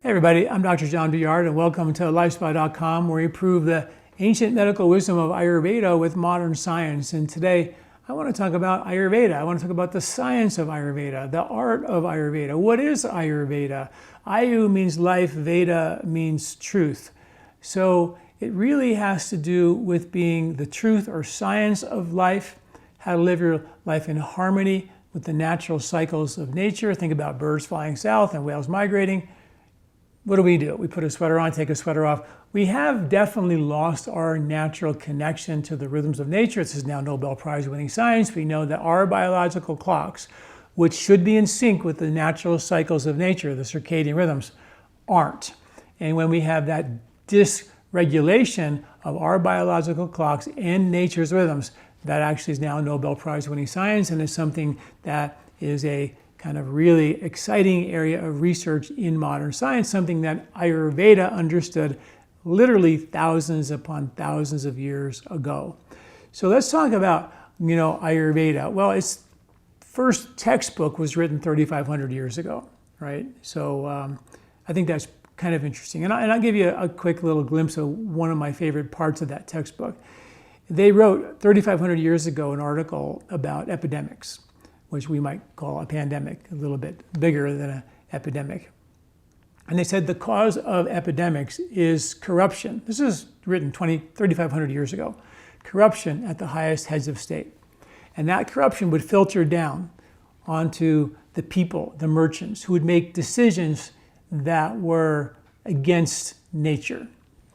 Hey everybody, I'm Dr. John Douillard and welcome to LifeSpacom, where we prove the ancient medical wisdom of Ayurveda with modern science. And today I want to talk about Ayurveda. I want to talk about the science of Ayurveda, the art of Ayurveda. What is Ayurveda? Ayu means life, Veda means truth. So it really has to do with being the truth or science of life, how to live your life in harmony with the natural cycles of nature. Think about birds flying south and whales migrating. What do? We put a sweater on, take a sweater off. We have definitely lost our natural connection to the rhythms of nature. This is now Nobel Prize winning science. We know that our biological clocks, which should be in sync with the natural cycles of nature, the circadian rhythms, aren't. And when we have that dysregulation of our biological clocks and nature's rhythms, that actually is now Nobel Prize winning science, and is something that is a kind of really exciting area of research in modern science, something that Ayurveda understood literally thousands upon thousands of years ago. So let's talk about, Ayurveda. Well, its first textbook was written 3,500 years ago, right? So I think that's kind of interesting. And I'll give you a quick little glimpse of one of my favorite parts of that textbook. They wrote 3,500 years ago an article about epidemics, which we might call a pandemic, a little bit bigger than an epidemic. And they said the cause of epidemics is corruption. This is written 3,500 years ago. Corruption at the highest heads of state. And that corruption would filter down onto the people, the merchants, who would make decisions that were against nature.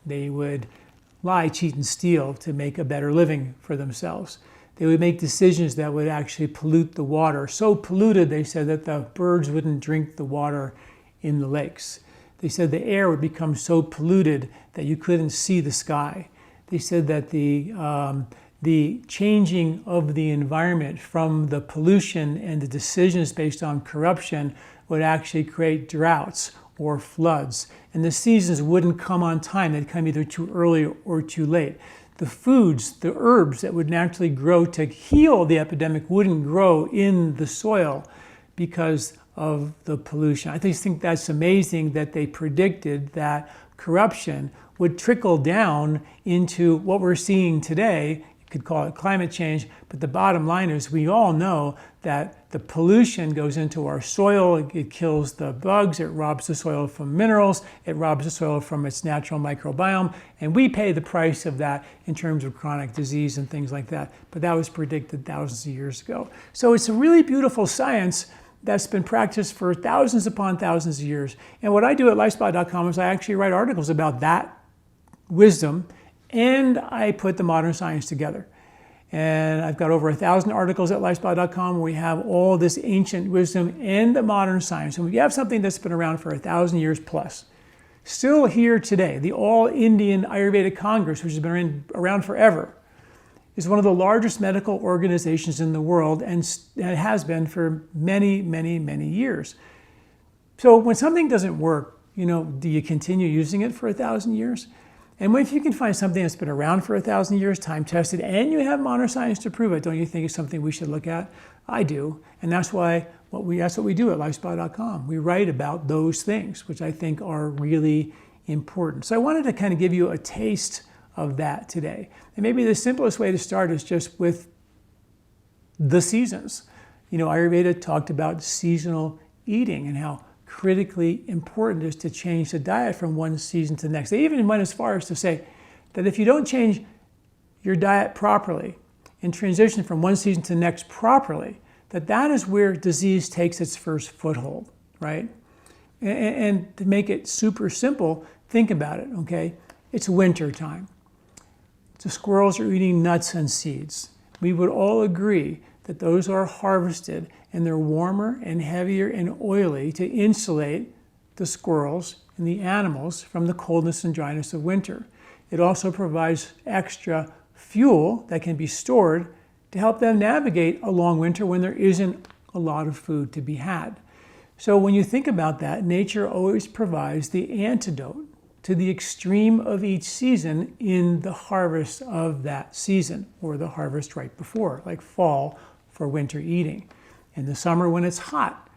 They would lie, cheat, and steal to make a better living for themselves. They would make decisions that would actually pollute the water. So polluted, they said, that the birds wouldn't drink the water in the lakes. They said the air would become so polluted that you couldn't see the sky. They said that the changing of the environment from the pollution and the decisions based on corruption would actually create droughts or floods. And the seasons wouldn't come on time. They'd come either too early or too late. The foods, the herbs that would naturally grow to heal the epidemic wouldn't grow in the soil because of the pollution. I just think that's amazing that they predicted that corruption would trickle down into what we're seeing today. You could call it climate change, but the bottom line is we all know that the pollution goes into our soil, it kills the bugs, it robs the soil from minerals, it robs the soil from its natural microbiome, and we pay the price of that in terms of chronic disease and things like that. But that was predicted thousands of years ago. So it's a really beautiful science that's been practiced for thousands upon thousands of years. And what I do at LifeSpacom is I actually write articles about that wisdom, and I put the modern science together. And I've got over 1,000 articles at LifeSpacom where we have all this ancient wisdom and the modern science. And we have something that's been around for 1,000 years plus. Still here today, the All Indian Ayurveda Congress, which has been around forever, is one of the largest medical organizations in the world, and it has been for many, many, many years. So when something doesn't work, do you continue using it for 1,000 years? And if you can find something that's been around for 1,000 years, time-tested, and you have modern science to prove it, don't you think it's something we should look at? I do, and that's what we do at LifeSpacom. We write about those things, which I think are really important. So I wanted to kind of give you a taste of that today. And maybe the simplest way to start is just with the seasons. Ayurveda talked about seasonal eating and how critically important it is to change the diet from one season to the next. They even went as far as to say that if you don't change your diet properly and transition from one season to the next properly, that is where disease takes its first foothold, right? And to make it super simple, think about it, okay? It's winter time. The squirrels are eating nuts and seeds. We would all agree that those are harvested and they're warmer and heavier and oily to insulate the squirrels and the animals from the coldness and dryness of winter. It also provides extra fuel that can be stored to help them navigate a long winter when there isn't a lot of food to be had. So when you think about that, nature always provides the antidote to the extreme of each season in the harvest of that season, or the harvest right before, like fall for winter eating. In the summer when it's hot,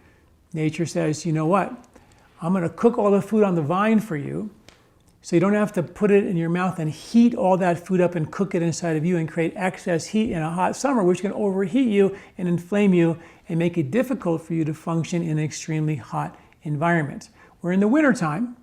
nature says, you know what? I'm going to cook all the food on the vine for you, so you don't have to put it in your mouth and heat all that food up and cook it inside of you and create excess heat in a hot summer, which can overheat you and inflame you and make it difficult for you to function in an extremely hot environment. Where in the wintertime,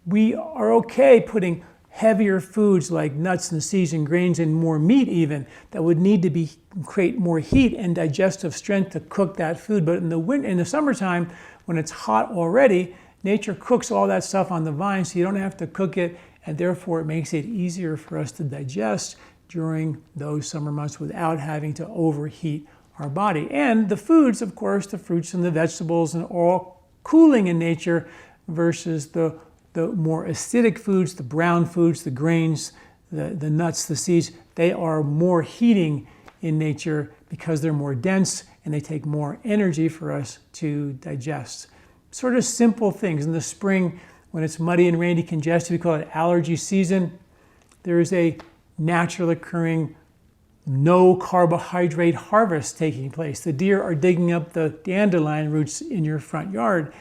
we are okay putting heavier foods like nuts and seeds and grains and more meat even that would need to create more heat and digestive strength to cook that food. But in the summertime, when it's hot already, nature cooks all that stuff on the vine, so you don't have to cook it, and therefore it makes it easier for us to digest during those summer months without having to overheat our body. And the foods, of course, the fruits and the vegetables and all cooling in nature versus the more acidic foods, the brown foods, the grains, the nuts, the seeds, they are more heating in nature because they're more dense and they take more energy for us to digest. Sort of simple things. In the spring, when it's muddy and rainy, congested, we call it allergy season. There is a natural occurring no carbohydrate harvest taking place. The deer are digging up the dandelion roots in your front yard.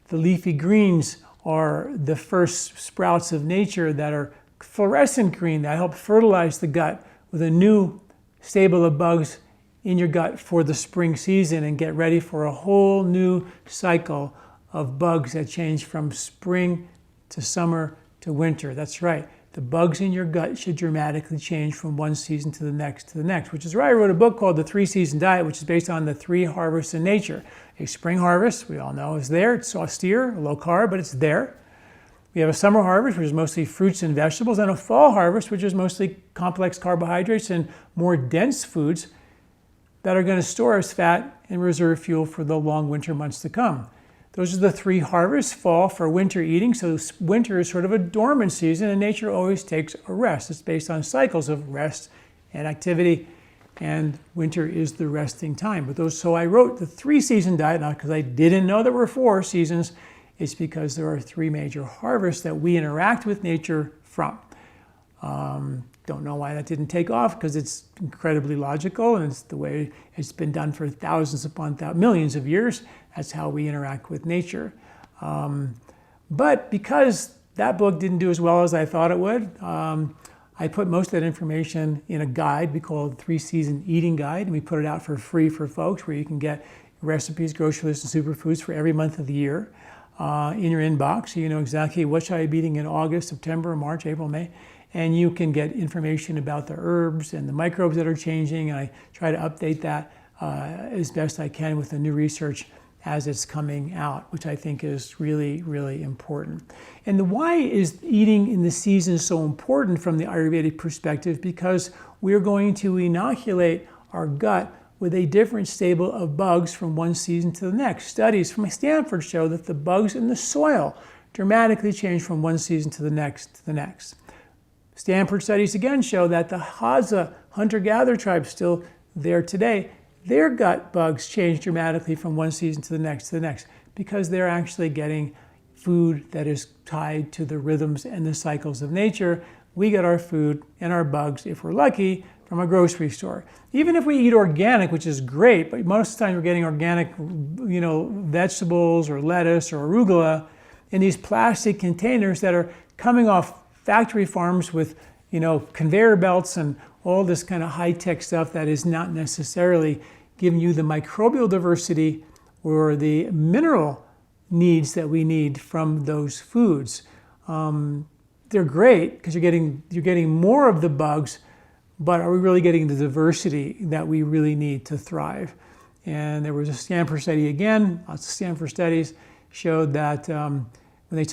The leafy greens are the first sprouts of nature that are fluorescent green that help fertilize the gut with a new stable of bugs in your gut for the spring season and get ready for a whole new cycle of bugs that change from spring to summer to winter. That's right. The bugs in your gut should dramatically change from one season to the next, which is why I wrote a book called The 3-Season Diet, which is based on the 3 harvests in nature. A spring harvest, we all know, is there. It's austere, low carb, but it's there. We have a summer harvest, which is mostly fruits and vegetables, and a fall harvest, which is mostly complex carbohydrates and more dense foods that are going to store as fat and reserve fuel for the long winter months to come. Those are the 3 harvests. Fall for winter eating, so winter is sort of a dormant season, and nature always takes a rest. It's based on cycles of rest and activity, and winter is the resting time. So I wrote the 3-season diet, not because I didn't know there were 4 seasons. It's because there are 3 major harvests that we interact with nature from. Don't know why that didn't take off, because it's incredibly logical and it's the way it's been done for thousands upon millions of years. That's how we interact with nature. But because that book didn't do as well as I thought it would, I put most of that information in a guide we call the 3-Season Eating Guide, and we put it out for free for folks, where you can get recipes, grocery lists, and superfoods for every month of the year in your inbox, so you know exactly what should I be eating in August, September, March, April, May. And you can get information about the herbs and the microbes that are changing. And I try to update that as best I can with the new research as it's coming out, which I think is really, really important. And why is eating in the season so important from the Ayurvedic perspective? Because we're going to inoculate our gut with a different stable of bugs from one season to the next. Studies from Stanford show that the bugs in the soil dramatically change from one season to the next. Stanford studies again show that the Hadza hunter-gatherer tribe still there today, their gut bugs change dramatically from one season to the next, because they're actually getting food that is tied to the rhythms and the cycles of nature. We get our food and our bugs, if we're lucky, from a grocery store. Even if we eat organic, which is great, but most of the time we're getting organic, vegetables or lettuce or arugula in these plastic containers that are coming off factory farms with, conveyor belts and all this kind of high-tech stuff that is not necessarily giving you the microbial diversity or the mineral needs that we need from those foods. They're great because you're getting more of the bugs, but are we really getting the diversity that we really need to thrive? And there was a Stanford study again. Lots of Stanford studies showed that when they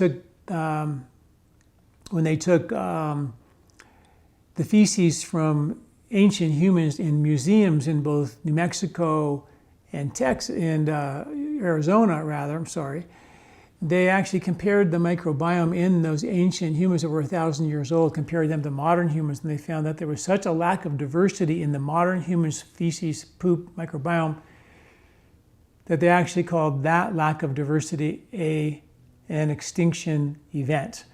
took the feces from ancient humans in museums in both New Mexico and Texas and Arizona, they actually compared the microbiome in those ancient humans that were 1,000 years old, compared them to modern humans, and they found that there was such a lack of diversity in the modern humans' feces poop microbiome that they actually called that lack of diversity an extinction event.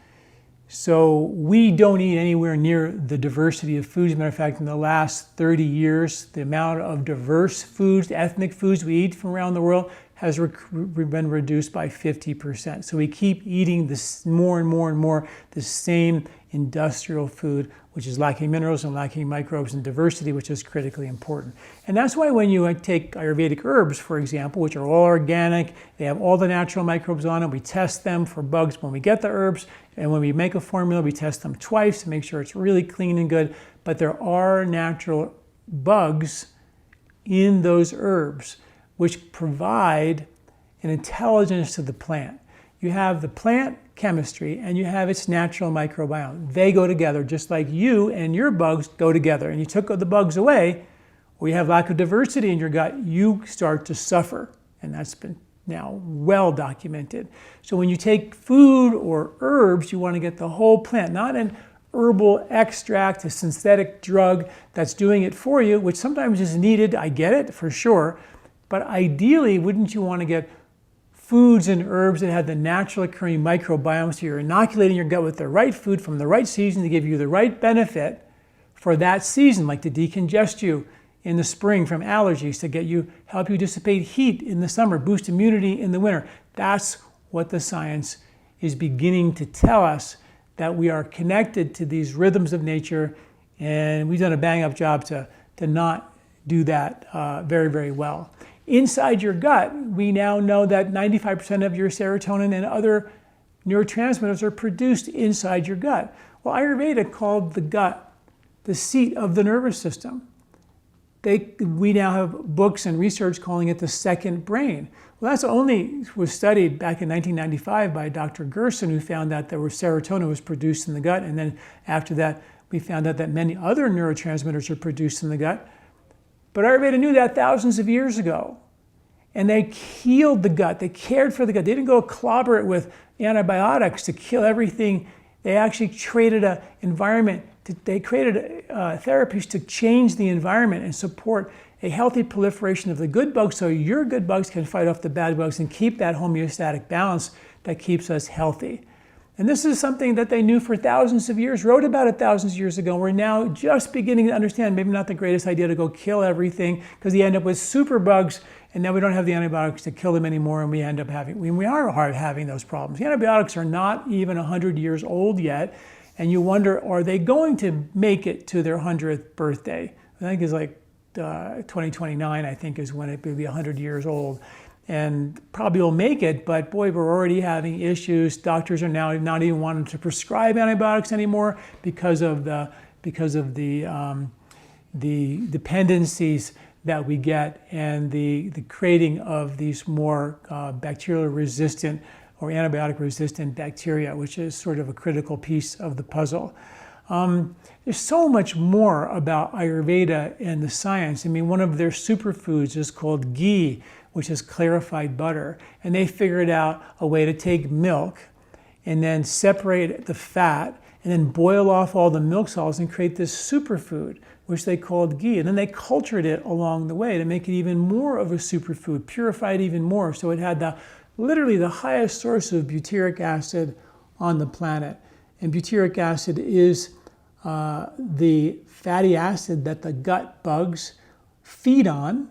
So we don't eat anywhere near the diversity of foods. As a matter of fact, in the last 30 years, the amount of diverse foods, ethnic foods we eat from around the world has been reduced by 50%. So we keep eating this more and more and more the same industrial food, which is lacking minerals and lacking microbes and diversity, which is critically important. And that's why when you take Ayurvedic herbs, for example, which are all organic, they have all the natural microbes on them, we test them for bugs when we get the herbs, and when we make a formula, we test them twice to make sure it's really clean and good. But there are natural bugs in those herbs, which provide an intelligence to the plant. You have the plant chemistry and you have its natural microbiome. They go together just like you and your bugs go together. And you took the bugs away, or you have lack of diversity in your gut, you start to suffer. And that's been now well documented. So when you take food or herbs, you want to get the whole plant, not an herbal extract, a synthetic drug that's doing it for you, which sometimes is needed. I get it for sure. But ideally, wouldn't you want to get foods and herbs that have the natural occurring microbiome, so you're inoculating your gut with the right food from the right season to give you the right benefit for that season, like to decongest you in the spring from allergies, to help you dissipate heat in the summer, boost immunity in the winter. That's what the science is beginning to tell us, that we are connected to these rhythms of nature, and we've done a bang-up job to not do that very, very well. Inside your gut, we now know that 95% of your serotonin and other neurotransmitters are produced inside your gut. Well, Ayurveda called the gut the seat of the nervous system. We now have books and research calling it the second brain. Well, was studied back in 1995 by Dr. Gerson, who found that serotonin was produced in the gut. And then after that, we found out that many other neurotransmitters are produced in the gut. But Ayurveda knew that thousands of years ago. And they healed the gut. They cared for the gut. They didn't go clobber it with antibiotics to kill everything. They actually created an environment. They created therapies to change the environment and support a healthy proliferation of the good bugs, so your good bugs can fight off the bad bugs and keep that homeostatic balance that keeps us healthy. And this is something that they knew for thousands of years, wrote about it thousands of years ago. We're now just beginning to understand, maybe not the greatest idea to go kill everything, because you end up with super bugs, and now we don't have the antibiotics to kill them anymore, and we end up we are having those problems. The antibiotics are not even 100 years old yet, and you wonder, are they going to make it to their 100th birthday? I think it's like 2029, I think, is when it will be 100 years old. And probably will make it, but boy, we're already having issues. Doctors are now not even wanting to prescribe antibiotics anymore because of the dependencies that we get and the creating of these more bacterial resistant or antibiotic resistant bacteria, which is sort of a critical piece of the puzzle. There's so much more about Ayurveda and the science. I mean, one of their superfoods is called ghee, which is clarified butter. And they figured out a way to take milk and then separate the fat and then boil off all the milk solids and create this superfood, which they called ghee. And then they cultured it along the way to make it even more of a superfood, purified even more. So it had literally the highest source of butyric acid on the planet. And butyric acid is the fatty acid that the gut bugs feed on,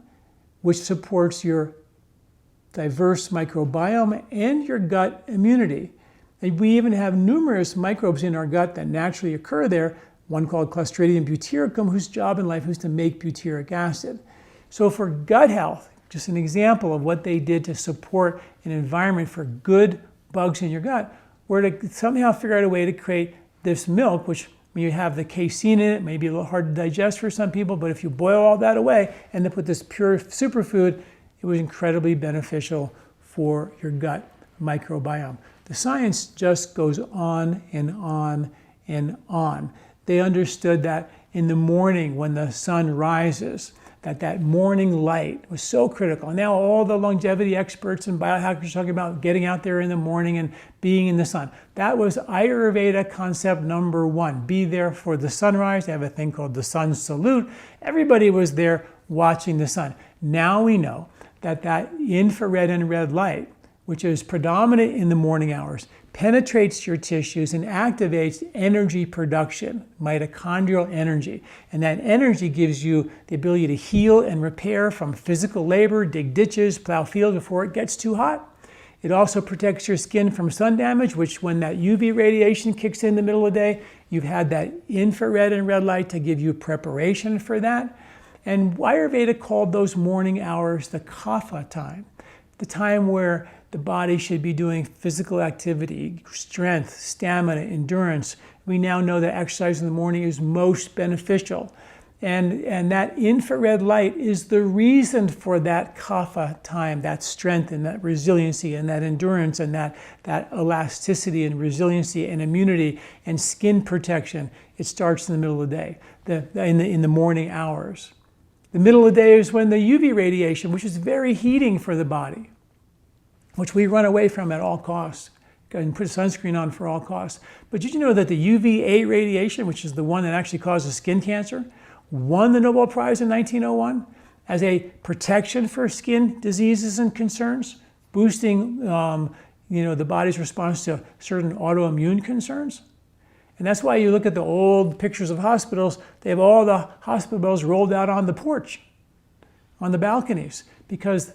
which supports your diverse microbiome and your gut immunity. And we even have numerous microbes in our gut that naturally occur there, one called Clostridium butyricum, whose job in life is to make butyric acid. So for gut health, just an example of what they did to support an environment for good bugs in your gut, were to somehow figure out a way to create this milk, which when you have the casein in it, may be a little hard to digest for some people, but if you boil all that away and then put this pure superfood, it was incredibly beneficial for your gut microbiome. The science just goes on and on and on. They understood that in the morning when the sun rises, that morning light was so critical. And now all the longevity experts and biohackers are talking about getting out there in the morning and being in the sun. That was Ayurveda concept number one. Be there for the sunrise. They have a thing called the sun salute. Everybody was there watching the sun. Now we know that infrared and red light, which is predominant in the morning hours, penetrates your tissues and activates energy production, mitochondrial energy. And that energy gives you the ability to heal and repair from physical labor, dig ditches, plow fields before it gets too hot. It also protects your skin from sun damage, which when that UV radiation kicks in the middle of the day, you've had that infrared and red light to give you preparation for that. And Ayurveda called those morning hours the kapha time, the time where the body should be doing physical activity, strength, stamina, endurance. We now know that exercise in the morning is most beneficial. And that infrared light is the reason for that kapha time, that strength and that resiliency and that endurance and that elasticity and resiliency and immunity and skin protection. It starts in the middle of the day, in the morning hours. The middle of the day is when the UV radiation, which is very heating for the body, which we run away from at all costs, and put sunscreen on for all costs. But did you know that the UVA radiation, which is the one that actually causes skin cancer, won the Nobel Prize in 1901 as a protection for skin diseases and concerns, boosting the body's response to certain autoimmune concerns? And that's why you look at the old pictures of hospitals, they have all the hospital bells rolled out on the porch, on the balconies, because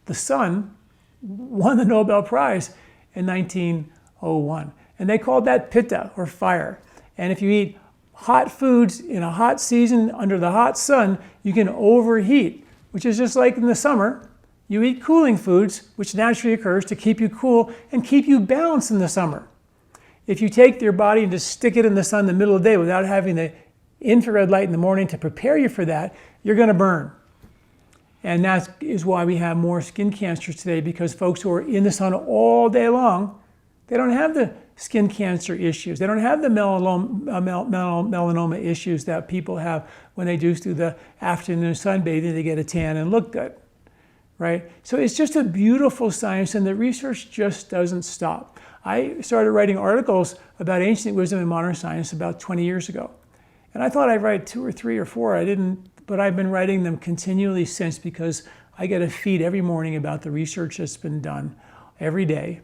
the sun won the Nobel Prize in 1901. And they called that pitta, or fire. And if you eat hot foods in a hot season under the hot sun, you can overheat, which is just like in the summer. You eat cooling foods, which naturally occurs to keep you cool and keep you balanced in the summer. If you take your body and just stick it in the sun in the middle of the day without having the infrared light in the morning to prepare you for that, you're going to burn. And that is why we have more skin cancers today, because folks who are in the sun all day long, they don't have the skin cancer issues. They don't have the melanoma issues that people have when they do the afternoon sunbathing. They get a tan and look good, right? So it's just a beautiful science, and the research just doesn't stop. I started writing articles about ancient wisdom and modern science about 20 years ago. And I thought I'd write 2 or 3 or 4. I didn't, but I've been writing them continually since, because I get a feed every morning about the research that's been done every day.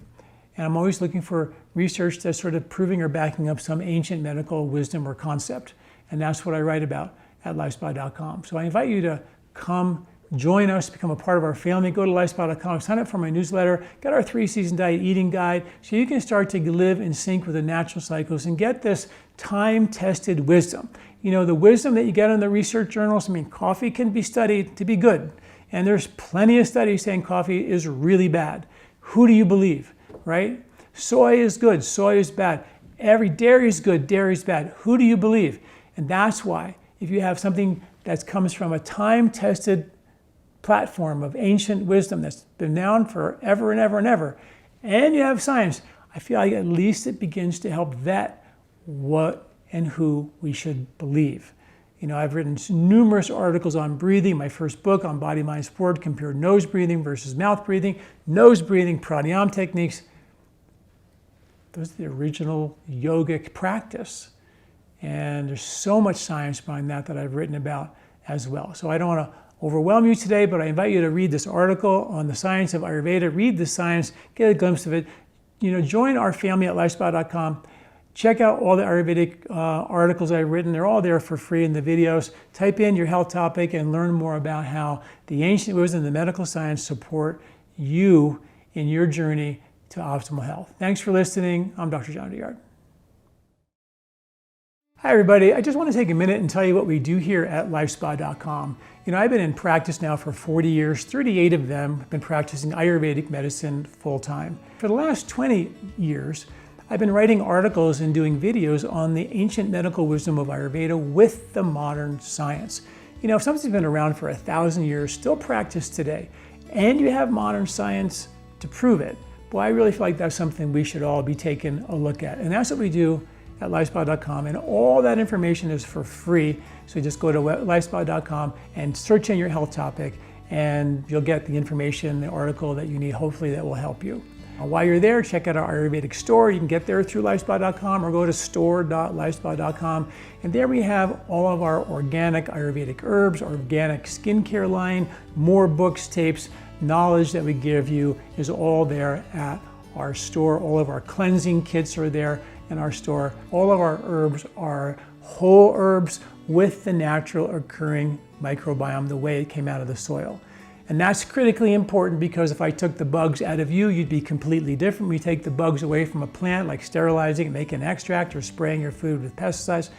And I'm always looking for research that's sort of proving or backing up some ancient medical wisdom or concept. And that's what I write about at LifeSpa.com. So I invite you to come join us, become a part of our family. Go to LifeSpacom, sign up for my newsletter, get our 3-season diet eating guide, so you can start to live in sync with the natural cycles and get this time-tested wisdom. You know, the wisdom that you get in the research journals, I mean, coffee can be studied to be good. And there's plenty of studies saying coffee is really bad. Who do you believe, right? Soy is good, soy is bad. Dairy is good, dairy is bad. Who do you believe? And that's why, if you have something that comes from a time-tested platform of ancient wisdom that's been down forever and ever and ever, and you have science, I feel like at least it begins to help vet what and who we should believe. You know, I've written numerous articles on breathing. My first book on body, mind, sport compared nose breathing versus mouth breathing, nose breathing, pranayama techniques. Those are the original yogic practice. And there's so much science behind that I've written about as well. So I don't want to overwhelm you today, but I invite you to read this article on the science of Ayurveda. Read the science, get a glimpse of it. You know, join our family at LifeSpacom. Check out all the Ayurvedic articles I've written. They're all there for free in the videos. Type in your health topic and learn more about how the ancient wisdom and the medical science support you in your journey to optimal health. Thanks for listening. I'm Dr. John Douillard. Hi everybody, I just want to take a minute and tell you what we do here at LifeSpa.com. You know, I've been in practice now for 40 years, 38 of them have been practicing Ayurvedic medicine full-time. For the last 20 years, I've been writing articles and doing videos on the ancient medical wisdom of Ayurveda with the modern science. You know, if something's been around for 1,000 years, still practiced today, and you have modern science to prove it, boy, I really feel like that's something we should all be taking a look at. And that's what we do at LifeSpa.com, and all that information is for free. So just go to LifeSpa.com and search in your health topic, and you'll get the information, the article that you need, hopefully that will help you. While you're there, check out our Ayurvedic store. You can get there through LifeSpa.com or go to store.lifespa.com. And there we have all of our organic Ayurvedic herbs, organic skincare line, more books, tapes, knowledge that we give you is all there at our store. All of our cleansing kits are there in our store. All of our herbs are whole herbs with the natural occurring microbiome, the way it came out of the soil. And that's critically important, because if I took the bugs out of you, you'd be completely different. We take the bugs away from a plant, like sterilizing and making an extract or spraying your food with pesticides,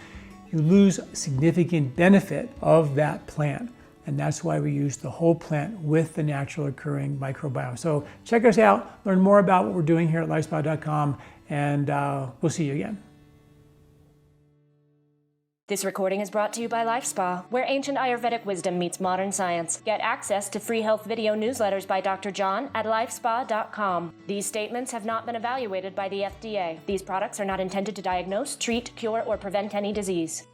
you lose significant benefit of that plant. And that's why we use the whole plant with the natural occurring microbiome. So check us out, learn more about what we're doing here at LifeSpacom, and we'll see you again. This recording is brought to you by LifeSpa, where ancient Ayurvedic wisdom meets modern science. Get access to free health video newsletters by Dr. John at LifeSpa.com. These statements have not been evaluated by the FDA. These products are not intended to diagnose, treat, cure, or prevent any disease.